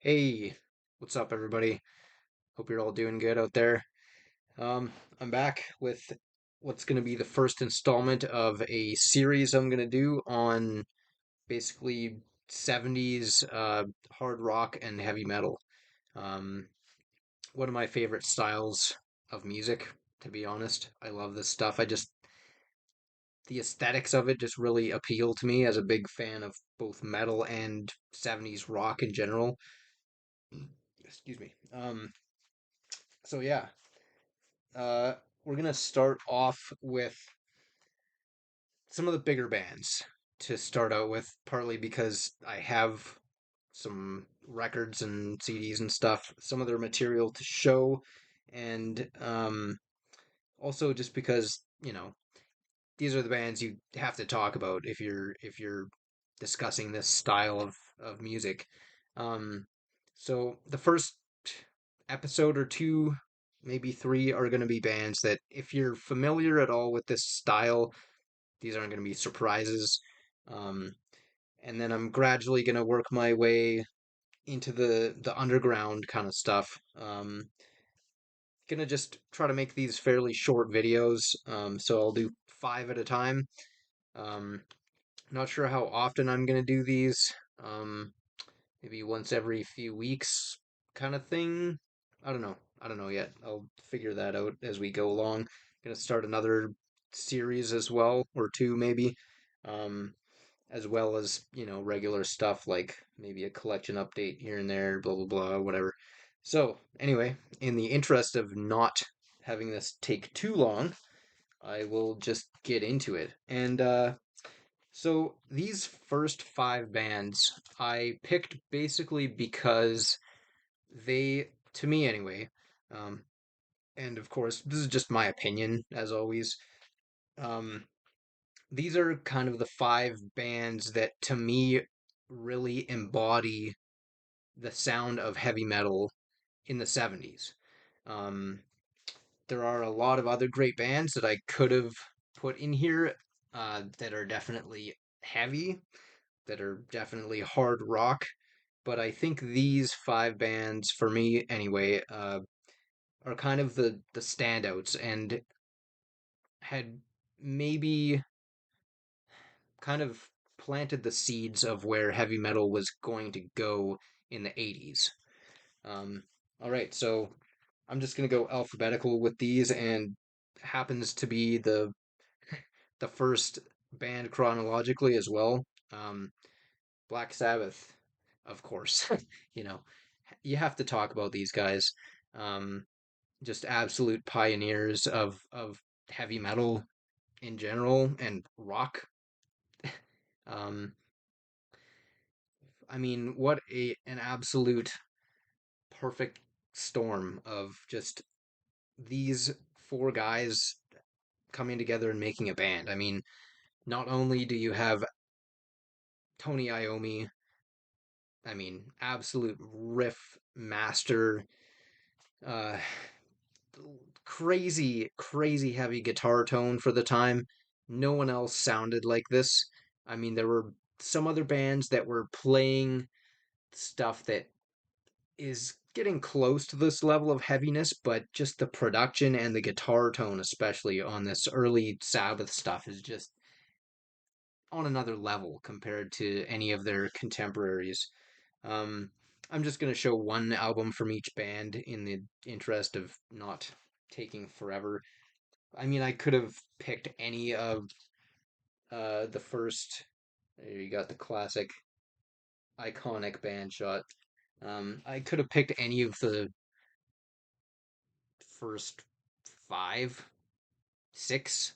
Hey, what's up, everybody? Hope you're all doing good out there. I'm back with what's going to be the first installment of a series I'm going to do on basically 70s hard rock and heavy metal. Um, One of my favorite styles of music, to be honest. I love this stuff. The aesthetics of it just really appeal to me as a big fan of both metal and 70s rock in general. Excuse me. So yeah, Uh, we're gonna start off with some of the bigger bands to start out with, partly because I have some records and CDs and stuff, some of their material to show, and also just because these are the bands you have to talk about if you're discussing this style of music. Um, so the first episode or two, maybe three, are going to be bands that if you're familiar at all with this style, these aren't going to be surprises. Um, and then I'm gradually going to work my way into the underground kind of stuff. Gonna just try to make these fairly short videos. So I'll do five at a time. Um, Not sure how often I'm gonna do these. Maybe once every few weeks, kind of thing. I don't know. I don't know yet. I'll figure that out as we go along. Gonna start another series as well, or two maybe. Um, as well as, regular stuff like maybe a collection update here and there, blah blah blah, whatever. So, anyway, in the interest of not having this take too long, I will just get into it. And so these first five bands I picked basically because they, to me anyway, um, and of course this is just my opinion as always. Um, these are kind of the five bands that to me really embody the sound of heavy metal in the 70s. Um, there are a lot of other great bands that I could have put in here that are definitely heavy, that are definitely hard rock. But I think these five bands, for me anyway, are kind of the standouts and had maybe kind of planted the seeds of where heavy metal was going to go in the 80s. Um, all right, so I'm just gonna go alphabetical with these, and happens to be the first band chronologically as well. Um, Black Sabbath, of course. you know, you have to talk about these guys. Um, just absolute pioneers of heavy metal in general and rock. Um, I mean, what a an absolute perfect storm of just these four guys coming together and making a band. I mean, not only do you have Tony Iommi, I mean, absolute riff master, uh, crazy heavy guitar tone for the time. No one else sounded like this. I mean, there were some other bands that were playing stuff that is getting close to this level of heaviness, but just the production and the guitar tone, especially on this early Sabbath stuff, is just on another level compared to any of their contemporaries. Um, I'm just going to show one album from each band in the interest of not taking forever. I mean, I could have picked any of the first. There you got the classic, iconic band shot. I could have picked any of the first five, six,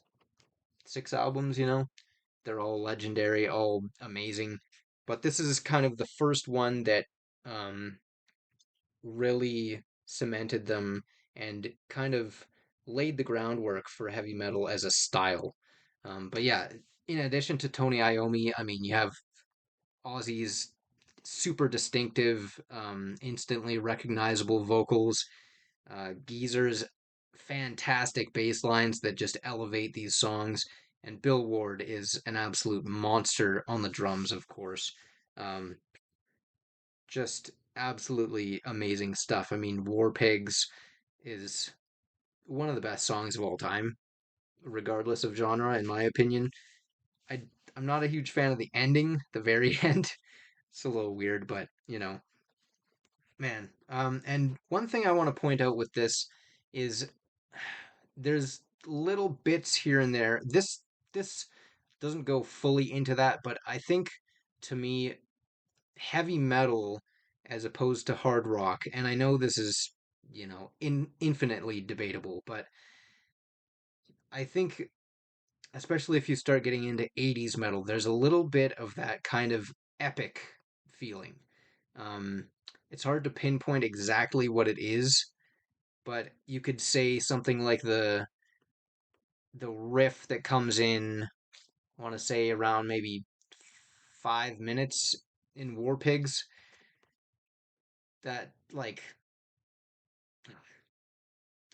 six albums. They're all legendary, all amazing. But this is kind of the first one that um, really cemented them and kind of laid the groundwork for heavy metal as a style. But yeah, in addition to Tony Iommi, I mean, you have Ozzy's super distinctive, instantly recognizable vocals, Geezer's fantastic bass lines that just elevate these songs, and Bill Ward is an absolute monster on the drums, of course. Um, just absolutely amazing stuff. I mean, War Pigs is one of the best songs of all time, regardless of genre, in my opinion. I I'm not a huge fan of the ending, the very end. It's a little weird, but man. And one thing I want to point out with this is there's little bits here and there. This doesn't go fully into that, but I think to me, heavy metal as opposed to hard rock, and I know this is, infinitely debatable, but I think especially if you start getting into 80s metal, there's a little bit of that kind of epic feeling. Um, it's hard to pinpoint exactly what it is, but you could say something like the riff that comes in, I want to say around maybe 5 minutes in War Pigs, that like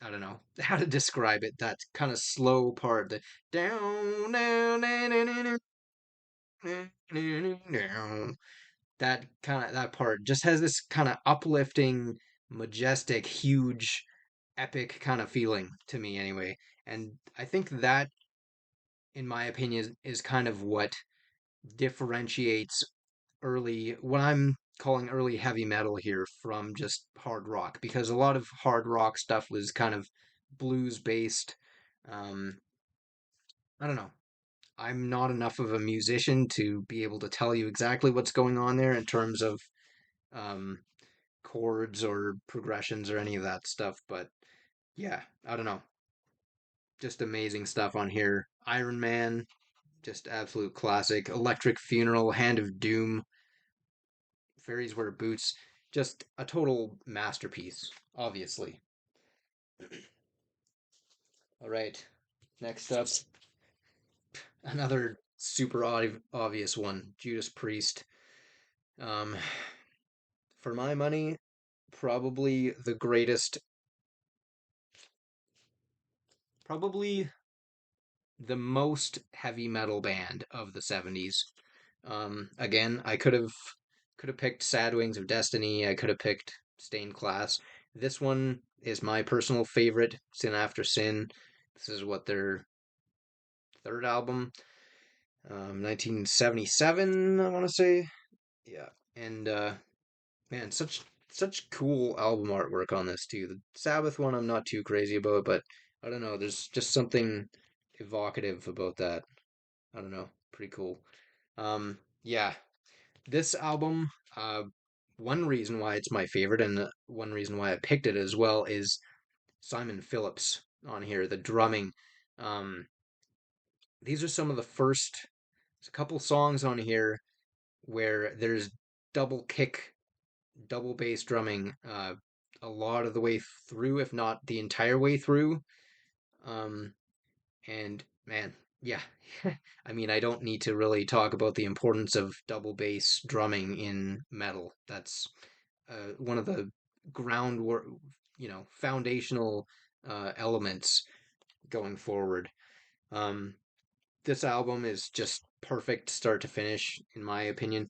I don't know how to describe it. That kind of slow part, the down, down, down, down, down, down, that part just has this kind of uplifting, majestic, huge, epic kind of feeling to me anyway. And I think that, in my opinion, is kind of what differentiates what I'm calling early heavy metal here from just hard rock, because a lot of hard rock stuff was kind of blues based. Um, I don't know. I'm not enough of a musician to be able to tell you exactly what's going on there in terms of um, chords or progressions or any of that stuff, but yeah, I don't know. Just amazing stuff on here. Iron Man, just absolute classic. Electric Funeral, Hand of Doom, Fairies Wear Boots, just a total masterpiece, obviously. All right, next up, another super obvious one, Judas Priest. Um, for my money, probably the greatest, probably the most heavy metal band of the 70s. Again, I could have picked Sad Wings of Destiny. I could have picked Stained Class. This one is my personal favorite, Sin After Sin. This is what their third album, 1977, I want to say. Yeah, and man, such cool album artwork on this too. The Sabbath one I'm not too crazy about, but I don't know. There's just something evocative about that. I don't know. Pretty cool. Yeah, this album, one reason why it's my favorite and one reason why I picked it as well is Simon Phillips on here, the drumming. Um, these are some of the first, there's a couple songs on here where there's double kick, double bass drumming, a lot of the way through, if not the entire way through. Um, and man, yeah, I mean, I don't need to really talk about the importance of double bass drumming in metal. That's one of the groundwork, foundational elements going forward. Um, this album is just perfect start to finish, in my opinion.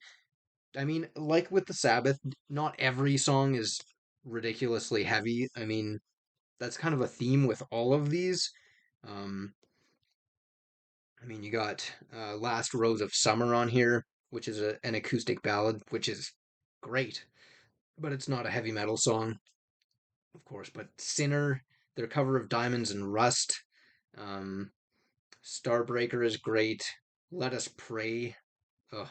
I mean, like with the Sabbath, not every song is ridiculously heavy. I mean, that's kind of a theme with all of these. Um, I mean, you got Last Rose of Summer on here, which is an acoustic ballad, which is great, but it's not a heavy metal song, of course. But Sinner, their cover of Diamonds and Rust, um, Starbreaker is great. Let Us Pray, ugh,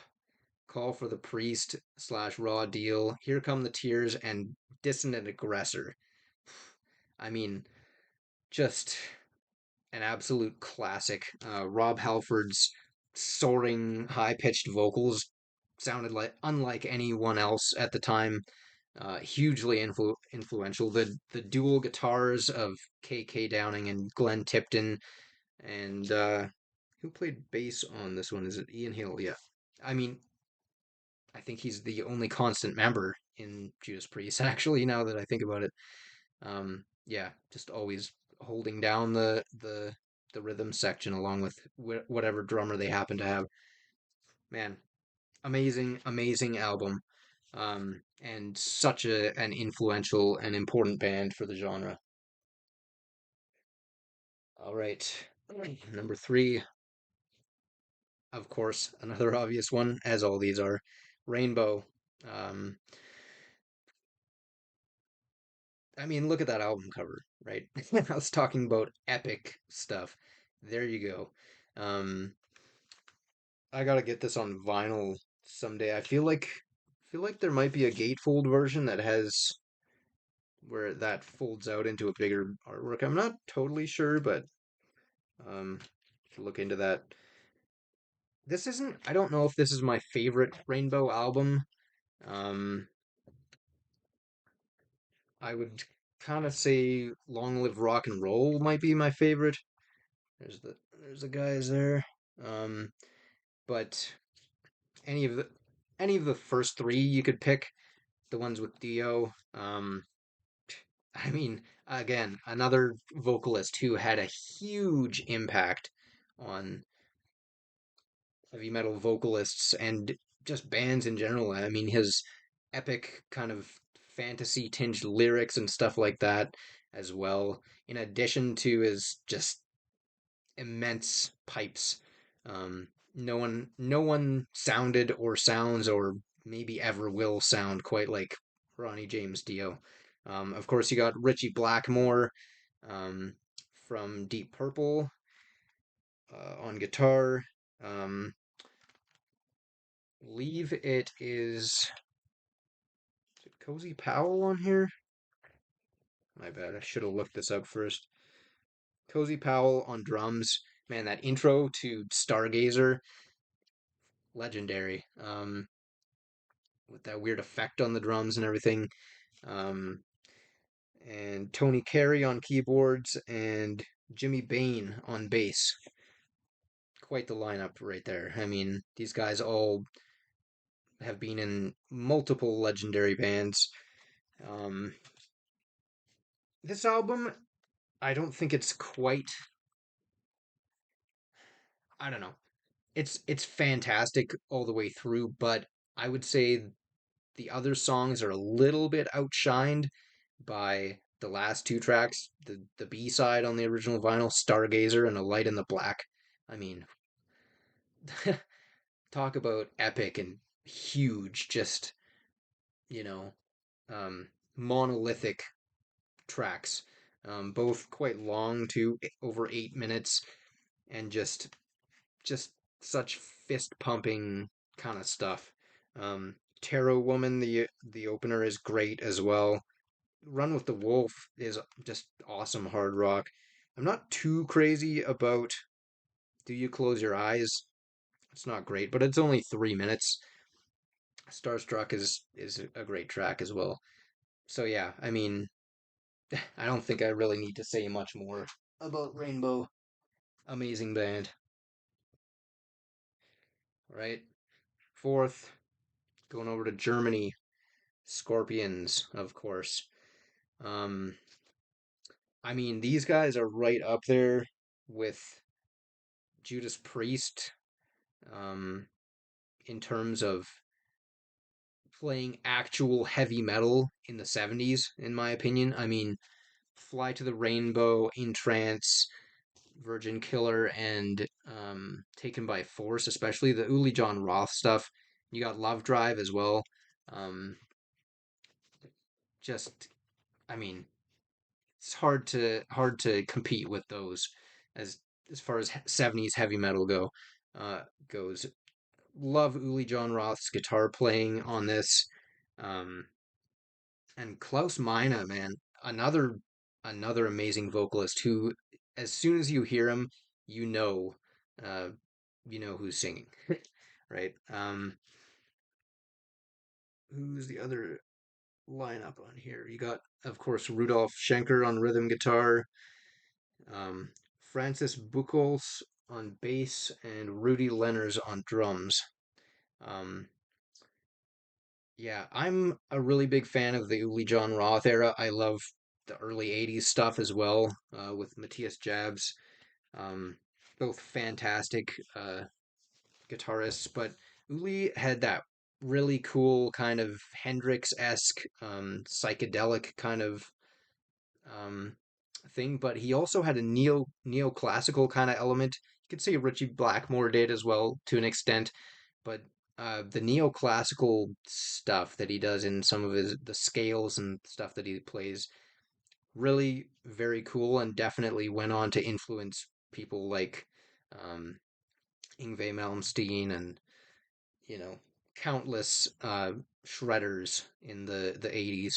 Call for the Priest slash Raw Deal, Here Come the Tears, and Dissonant Aggressor. I mean, just an absolute classic. Rob Halford's soaring, high pitched vocals sounded like unlike anyone else at the time. Hugely influential. The dual guitars of K.K. Downing and Glenn Tipton, and who played bass on this one? Is it Ian Hill? Yeah. I mean, I think he's the only constant member in Judas Priest. Actually, now that I think about it, yeah, just always holding down the rhythm section along with whatever drummer they happen to have. Man, amazing, amazing album. and such an influential and important band for the genre. All right, number three, of course, another obvious one, as all these are, Rainbow. Um, I mean, look at that album cover, right? I was talking about epic stuff. There you go. Um, I gotta get this on vinyl someday. I feel like there might be a gatefold version that has where that folds out into a bigger artwork. I'm not totally sure, but um, should look into that. This isn't. I don't know if this is my favorite Rainbow album. Um, I would kind of say "Long Live Rock and Roll" might be my favorite. There's the guys there. Um, but any of the any of the first three you could pick. The ones with Dio. I mean, again, another vocalist who had a huge impact on heavy metal vocalists and just bands in general. I mean, his epic kind of fantasy tinged lyrics and stuff like that as well, in addition to his just immense pipes. No one sounded or sounds or maybe ever will sound quite like Ronnie James Dio. Of course, you got Richie Blackmore um, from Deep Purple on guitar. Um, Believe is it Cozy Powell on here? My bad. I should have looked this up first. Cozy Powell on drums. Man, that intro to Stargazer, legendary. With that weird effect on the drums and everything. Um, and Tony Carey on keyboards and Jimmy Bain on bass. Quite the lineup right there. I mean, these guys all have been in multiple legendary bands. Um, this album, I don't think it's quite. I don't know. It's fantastic all the way through, but I would say the other songs are a little bit outshined by the last two tracks, the B side on the original vinyl, Stargazer and A Light in the Black. I mean, talk about epic and huge, just, you know, um, monolithic tracks. Both quite long too, over 8 minutes, and just such fist pumping kind of stuff. Tarot Woman, the opener is great as well. Run with the Wolf is just awesome hard rock. I'm not too crazy about Do You Close Your Eyes? It's not great, but it's only 3 minutes. Starstruck is a great track as well. So yeah, I mean, I don't think I really need to say much more about Rainbow. Amazing band. All right. Fourth, going over to Germany, Scorpions, of course. Um, I mean, these guys are right up there with Judas Priest, um, in terms of playing actual heavy metal in the 70s, in my opinion. I mean, Fly to the Rainbow, In Trance, Virgin Killer, and Taken by Force, especially the Uli John Roth stuff. You got Love Drive as well. Um, just, I mean, it's hard to compete with those as as far as 70s heavy metal goes. Love Uli John Roth's guitar playing on this. Um, and Klaus Meine, man, another amazing vocalist who, as soon as you hear him, you know, uh, you know who's singing, right? Who's the other lineup on here? You got, of course, Rudolf Schenker on rhythm guitar, um, Francis Buchholz on bass, and Rudy Lenners on drums. Um, Yeah, I'm a really big fan of the Uli John Roth era. I love the early 80s stuff as well, with Matthias Jabs. Um, both fantastic guitarists, but Uli had that really cool kind of Hendrix-esque, psychedelic kind of um, thing, but he also had a neoclassical kind of element. You could say Richie Blackmore did as well to an extent, but the neoclassical stuff that he does in some of his the scales and stuff that he plays really very cool, and definitely went on to influence people like um, Yngwie Malmsteen and you know countless shredders in the 80s.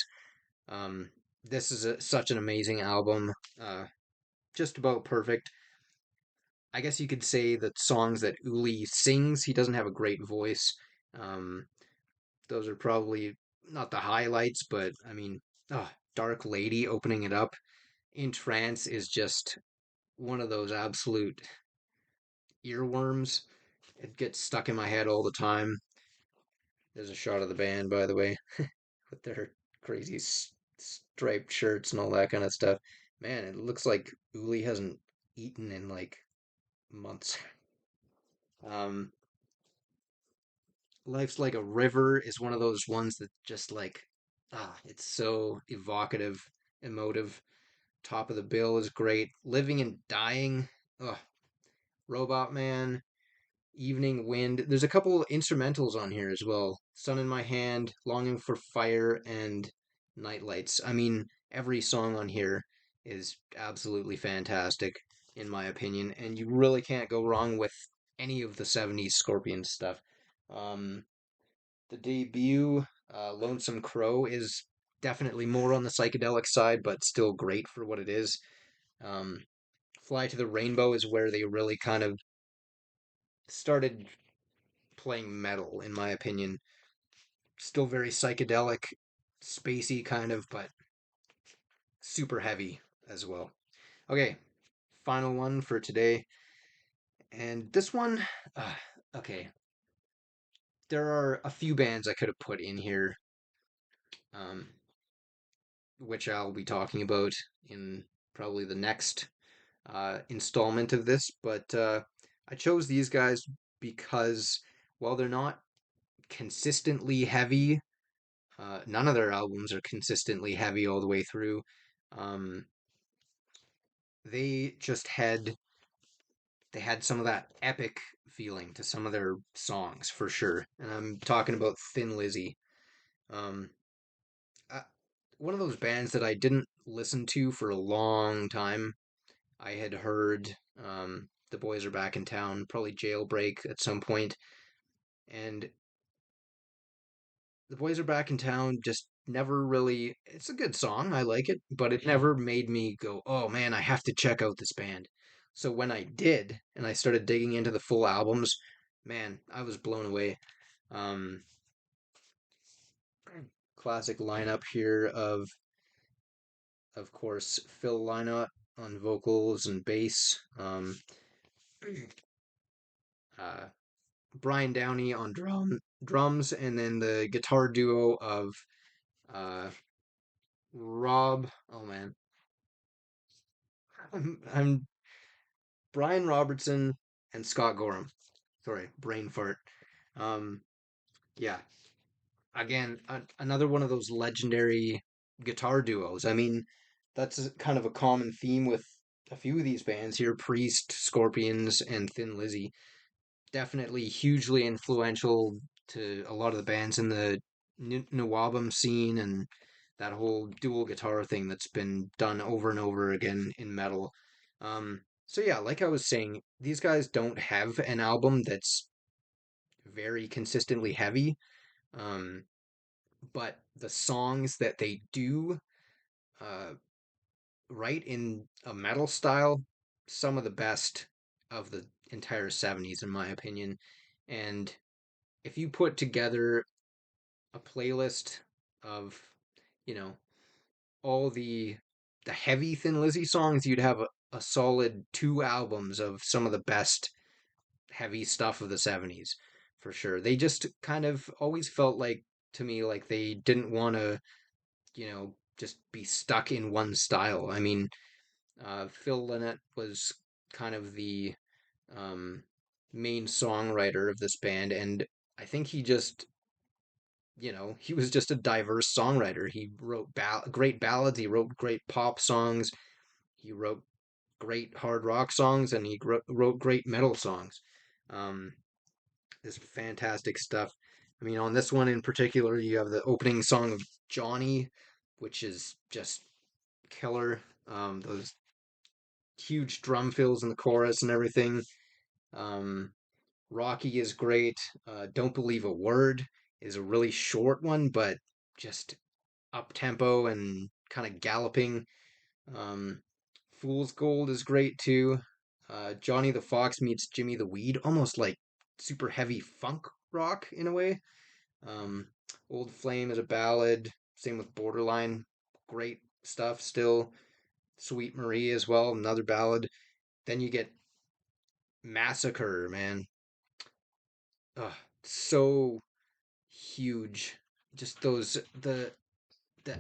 Um, this is such an amazing album. Just about perfect. I guess you could say that songs that Uli sings, he doesn't have a great voice. Um, those are probably not the highlights, but I mean, Dark Lady opening it up in trance is just one of those absolute earworms. It gets stuck in my head all the time. There's a shot of the band, by the way, with their crazy striped shirts and all that kind of stuff. Man, it looks like Uli hasn't eaten in like months. Um, Life's Like a River is one of those ones that just like, it's so evocative, emotive. Top of the Bill is great. Living and Dying, Robot Man, Evening Wind. There's a couple instrumentals on here as well. Sun in My Hand, Longing for Fire, and Nightlights. I mean, every song on here is absolutely fantastic, in my opinion, and you really can't go wrong with any of the 70s Scorpions stuff. Um, the debut, Lonesome Crow, is definitely more on the psychedelic side, but still great for what it is. Um, Fly to the Rainbow is where they really kind of started playing metal, in my opinion. Still very psychedelic, spacey kind of, but super heavy as well. Okay, final one for today. And this one, uh, okay, there are a few bands I could have put in here, um, which I'll be talking about in probably the next installment of this, but I chose these guys because while they're not consistently heavy, none of their albums are consistently heavy all the way through. Um, they just had some of that epic feeling to some of their songs for sure, and I'm talking about Thin Lizzy. Um, uh, One of those bands that I didn't listen to for a long time. I had heard The Boys Are Back in Town, probably Jailbreak at some point, and The Boys Are Back in Town just never really. It's a good song, I like it, but it never made me go, oh man, I have to check out this band. So when I did, and I started digging into the full albums, man, I was blown away. Um, Classic lineup here of course, Phil Lynott on vocals and bass. Uh, Brian Downey on drums, and then the guitar duo of uh, Rob. Oh man, I'm Brian Robertson and Scott Gorham. Sorry, brain fart. Um, yeah, again, another one of those legendary guitar duos. I mean, that's kind of a common theme with a few of these bands here: Priest, Scorpions, and Thin Lizzy. Definitely hugely influential to a lot of the bands in the Nawabum scene and that whole dual guitar thing that's been done over and over again in metal. So yeah, like I was saying, these guys don't have an album that's very consistently heavy, um, but the songs that they do uh, write in a metal style, some of the best of the entire 70s, in my opinion. And if you put together a playlist of, you know, all the heavy Thin Lizzy songs, you'd have a solid two albums of some of the best heavy stuff of the 70s for sure. They just kind of always felt like to me like they didn't want to, just be stuck in one style. I mean, Phil Lynott was kind of the um, main songwriter of this band, and I think he just he was just a diverse songwriter. He wrote great ballads, he wrote great pop songs, he wrote great hard rock songs, and he wrote great metal songs. Um, this fantastic stuff. I mean, on this one in particular, you have the opening song of Johnny, which is just killer. Those huge drum fills in the chorus and everything. Um, Rocky is great. Don't Believe a Word is a really short one, but just up tempo and kind of galloping. Um, Fool's Gold is great too. Johnny the Fox meets Jimmy the Weed, almost like super heavy funk rock in a way. Um, Old Flame is a ballad. Same with Borderline. Great stuff still. Sweet Marie as well, another ballad. Then you get Massacre, man. Ugh, so huge. Just the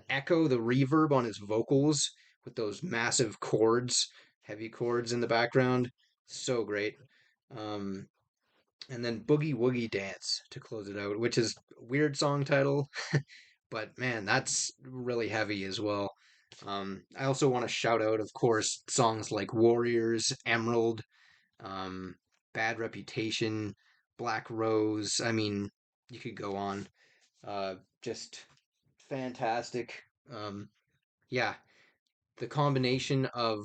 echo, the reverb on his vocals with those massive chords, heavy chords in the background. So great. Um, and then Boogie Woogie Dance to close it out, which is a weird song title, but man, that's really heavy as well. I also want to shout out, of course, songs like Warriors, Emerald, um, Bad Reputation, Black Rose. I mean, you could go on. Just fantastic. Um, yeah, the combination of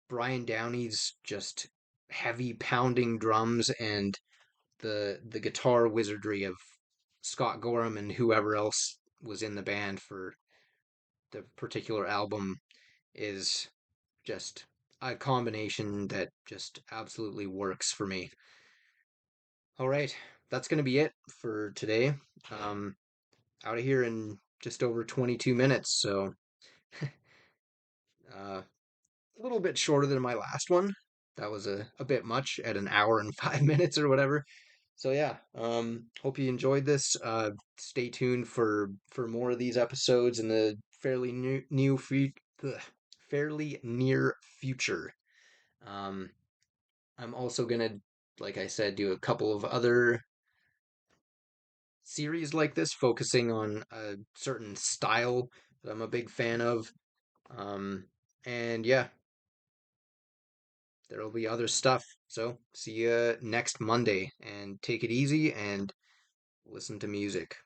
Brian Downey's just heavy pounding drums and the guitar wizardry of Scott Gorham and whoever else was in the band for the particular album is just a combination that just absolutely works for me. All right, that's going to be it for today. Um, Out of here in just over 22 minutes, so a little bit shorter than my last one. That was a bit much at an hour and 5 minutes or whatever. So yeah, hope you enjoyed this. Stay tuned for more of these episodes in the fairly near future. Um, I'm also gonna, like I said, do a couple of other series like this, focusing on a certain style that I'm a big fan of. Um, and yeah, there'll be other stuff. So see you next Monday, and take it easy and listen to music.